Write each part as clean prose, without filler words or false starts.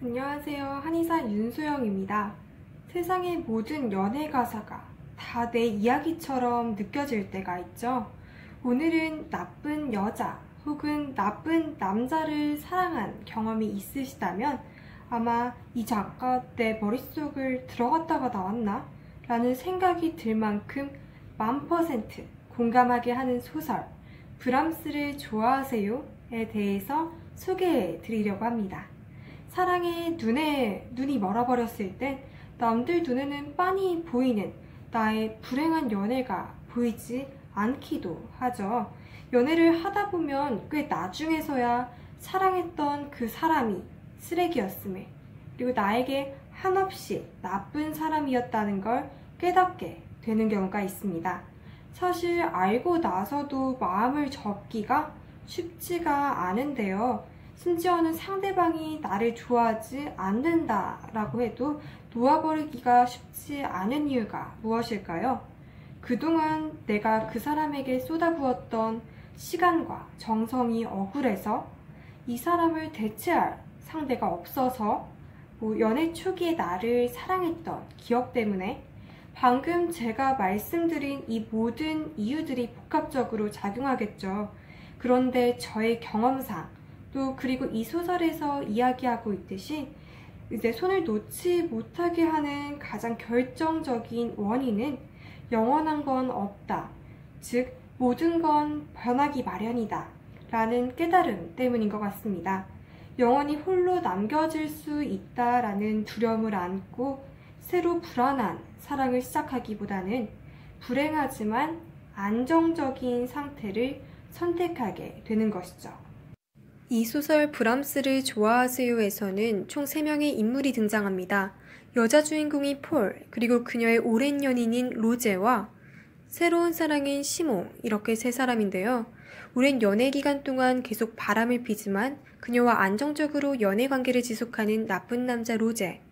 안녕하세요. 한의사 윤소영입니다. 세상의 모든 연애 가사가 다 내 이야기처럼 느껴질 때가 있죠. 오늘은 나쁜 여자 혹은 나쁜 남자를 사랑한 경험이 있으시다면 아마 이 작가 내 머릿속을 들어갔다가 나왔나? 라는 생각이 들 만큼 1000% 공감하게 하는 소설 브람스를 좋아하세요?에 대해서 소개해 드리려고 합니다. 사랑에 눈이 멀어버렸을 땐 남들 눈에는 빤히 보이는 나의 불행한 연애가 보이지 않기도 하죠. 연애를 하다 보면 꽤 나중에서야 사랑했던 그 사람이 쓰레기였음을, 그리고 나에게 한없이 나쁜 사람이었다는 걸 깨닫게 되는 경우가 있습니다. 사실 알고 나서도 마음을 접기가 쉽지가 않은데요. 심지어는 상대방이 나를 좋아하지 않는다라고 해도 놓아버리기가 쉽지 않은 이유가 무엇일까요? 그동안 내가 그 사람에게 쏟아부었던 시간과 정성이 억울해서, 이 사람을 대체할 상대가 없어서, 연애 초기에 나를 사랑했던 기억 때문에, 방금 제가 말씀드린 이 모든 이유들이 복합적으로 작용하겠죠. 그런데 저의 경험상, 또 그리고 이 소설에서 이야기하고 있듯이 이제 손을 놓지 못하게 하는 가장 결정적인 원인은 영원한 건 없다, 즉 모든 건 변하기 마련이다 라는 깨달음 때문인 것 같습니다. 영원히 홀로 남겨질 수 있다라는 두려움을 안고 새로 불안한 사랑을 시작하기보다는 불행하지만 안정적인 상태를 선택하게 되는 것이죠. 이 소설 브람스를 좋아하세요에서는 총 3명의 인물이 등장합니다. 여자 주인공이 폴, 그리고 그녀의 오랜 연인인 로제와 새로운 사랑인 시몽, 이렇게 3사람인데요. 오랜 연애 기간 동안 계속 바람을 피지만 그녀와 안정적으로 연애 관계를 지속하는 나쁜 남자 로제,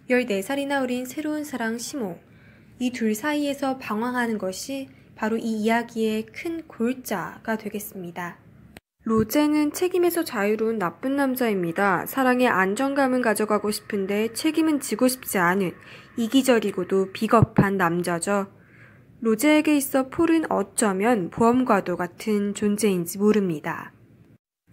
14살이나 어린 새로운 사랑 시몽, 이 둘 사이에서 방황하는 것이 바로 이 이야기의 큰 골자가 되겠습니다. 로제는 책임에서 자유로운 나쁜 남자입니다. 사랑의 안정감은 가져가고 싶은데 책임은 지고 싶지 않은 이기적이고도 비겁한 남자죠. 로제에게 있어 폴은 어쩌면 보험과도 같은 존재인지 모릅니다.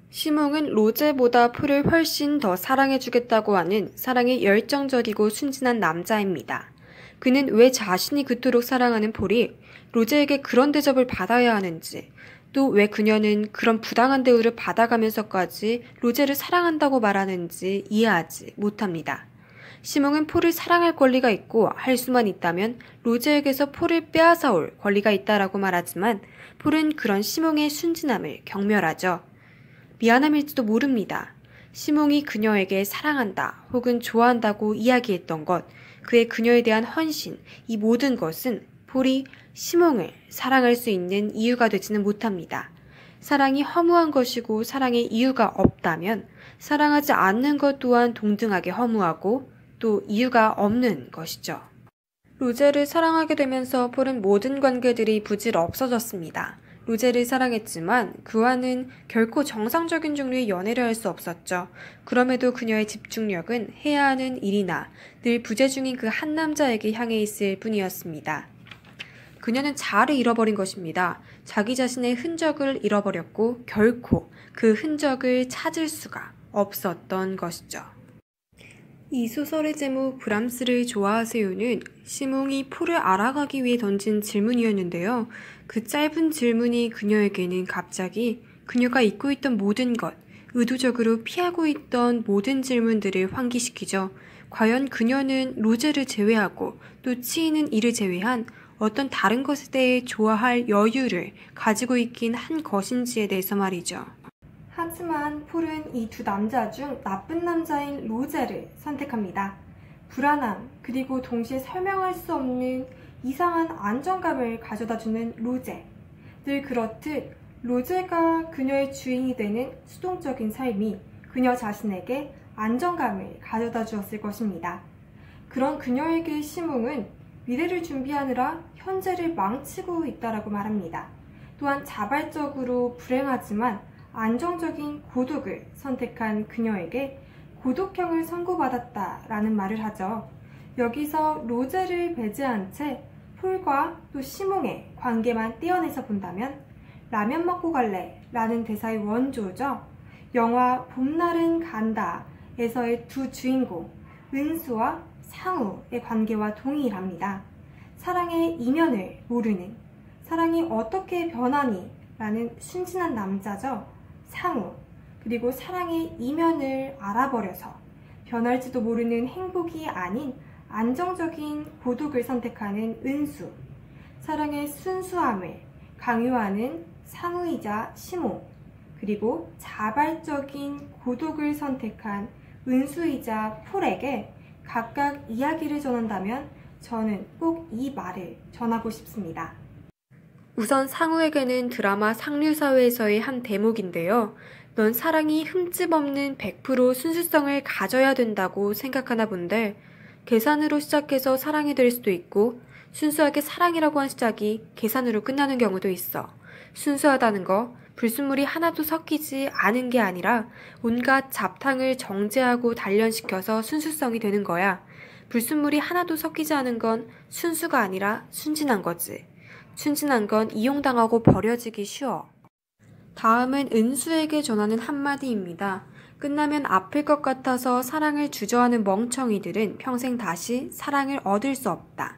시몽은 로제보다 폴을 훨씬 더 사랑해주겠다고 하는 사랑에 열정적이고 순진한 남자입니다. 그는 왜 자신이 그토록 사랑하는 폴이 로제에게 그런 대접을 받아야 하는지, 또 왜 그녀는 그런 부당한 대우를 받아가면서까지 로제를 사랑한다고 말하는지 이해하지 못합니다. 시몽은 폴을 사랑할 권리가 있고 할 수만 있다면 로제에게서 폴을 빼앗아올 권리가 있다라고 말하지만 폴은 그런 시몽의 순진함을 경멸하죠. 미안함일지도 모릅니다. 시몽이 그녀에게 사랑한다 혹은 좋아한다고 이야기했던 것, 그의 그녀에 대한 헌신, 이 모든 것은 폴이 시몽을 사랑할 수 있는 이유가 되지는 못합니다. 사랑이 허무한 것이고 사랑의 이유가 없다면 사랑하지 않는 것 또한 동등하게 허무하고 또 이유가 없는 것이죠. 로제를 사랑하게 되면서 폴은 모든 관계들이 부질 없어졌습니다. 로제를 사랑했지만 그와는 결코 정상적인 종류의 연애를 할 수 없었죠. 그럼에도 그녀의 집중력은 해야 하는 일이나 늘 부재중인 그 한 남자에게 향해 있을 뿐이었습니다. 그녀는 자아를 잃어버린 것입니다. 자기 자신의 흔적을 잃어버렸고 결코 그 흔적을 찾을 수가 없었던 것이죠. 이 소설의 제목 브람스를 좋아하세요는 시몽이 폴을 알아가기 위해 던진 질문이었는데요. 그 짧은 질문이 그녀에게는 갑자기 그녀가 잊고 있던 모든 것, 의도적으로 피하고 있던 모든 질문들을 환기시키죠. 과연 그녀는 로제를 제외하고 또 치이는 이를 제외한 어떤 다른 것에 대해 좋아할 여유를 가지고 있긴 한 것인지에 대해서 말이죠. 하지만 폴은 이 두 남자 중 나쁜 남자인 로제를 선택합니다. 불안함, 그리고 동시에 설명할 수 없는 이상한 안정감을 가져다주는 로제. 늘 그렇듯 로제가 그녀의 주인이 되는 수동적인 삶이 그녀 자신에게 안정감을 가져다 주었을 것입니다. 그런 그녀에게 시몽은 미래를 준비하느라 현재를 망치고 있다라고 말합니다. 또한 자발적으로 불행하지만 안정적인 고독을 선택한 그녀에게 고독형을 선고받았다 라는 말을 하죠. 여기서 로제를 배제한 채 폴과 또 시몽의 관계만 떼어내서 본다면 라면 먹고 갈래 라는 대사의 원조죠. 영화 봄날은 간다 에서의 두 주인공 은수와 상우의 관계와 동일합니다. 사랑의 이면을 모르는, 사랑이 어떻게 변하니 라는 순진한 남자죠. 상우. 그리고 사랑의 이면을 알아버려서 변할지도 모르는 행복이 아닌 안정적인 고독을 선택하는 은수. 사랑의 순수함을 강요하는 상우이자 시몽. 그리고 자발적인 고독을 선택한 은수이자 폴에게 각각 이야기를 전한다면 저는 꼭 이 말을 전하고 싶습니다. 우선 상우에게는 드라마 상류사회에서의 한 대목인데요. 넌 사랑이 흠집 없는 100% 순수성을 가져야 된다고 생각하나 본데 계산으로 시작해서 사랑이 될 수도 있고 순수하게 사랑이라고 한 시작이 계산으로 끝나는 경우도 있어. 순수하다는 거 불순물이 하나도 섞이지 않은 게 아니라 온갖 잡탕을 정제하고 단련시켜서 순수성이 되는 거야. 불순물이 하나도 섞이지 않은 건 순수가 아니라 순진한 거지. 순진한 건 이용당하고 버려지기 쉬워. 다음은 은수에게 전하는 한마디입니다. 끝나면 아플 것 같아서 사랑을 주저하는 멍청이들은 평생 다시 사랑을 얻을 수 없다.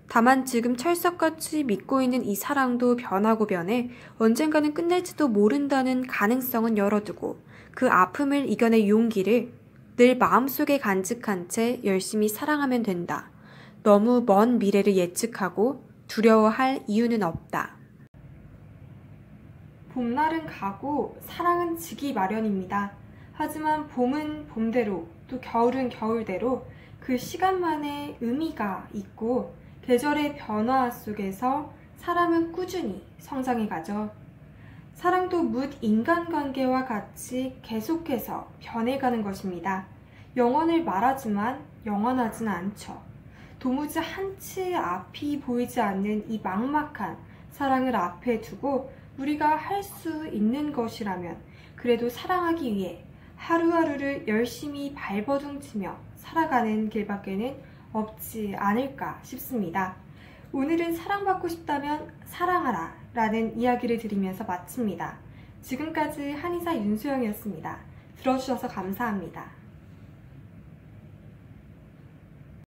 다만 지금 철석같이 믿고 있는 이 사랑도 변하고 변해 언젠가는 끝날지도 모른다는 가능성은 열어두고 그 아픔을 이겨낼 용기를 늘 마음속에 간직한 채 열심히 사랑하면 된다. 너무 먼 미래를 예측하고 두려워할 이유는 없다. 봄날은 가고 사랑은 지기 마련입니다. 하지만 봄은 봄대로 또 겨울은 겨울대로 그 시간만의 의미가 있고 계절의 변화 속에서 사람은 꾸준히 성장해가죠. 사랑도 묻 인간관계와 같이 계속해서 변해가는 것입니다. 영원을 말하지만 영원하지는 않죠. 도무지 한치 앞이 보이지 않는 이 막막한 사랑을 앞에 두고 우리가 할 수 있는 것이라면 그래도 사랑하기 위해 하루하루를 열심히 발버둥치며 살아가는 길밖에는 없지 않을까 싶습니다. 오늘은 사랑받고 싶다면 사랑하라 라는 이야기를 드리면서 마칩니다. 지금까지 한의사 윤소영이었습니다. 들어주셔서 감사합니다.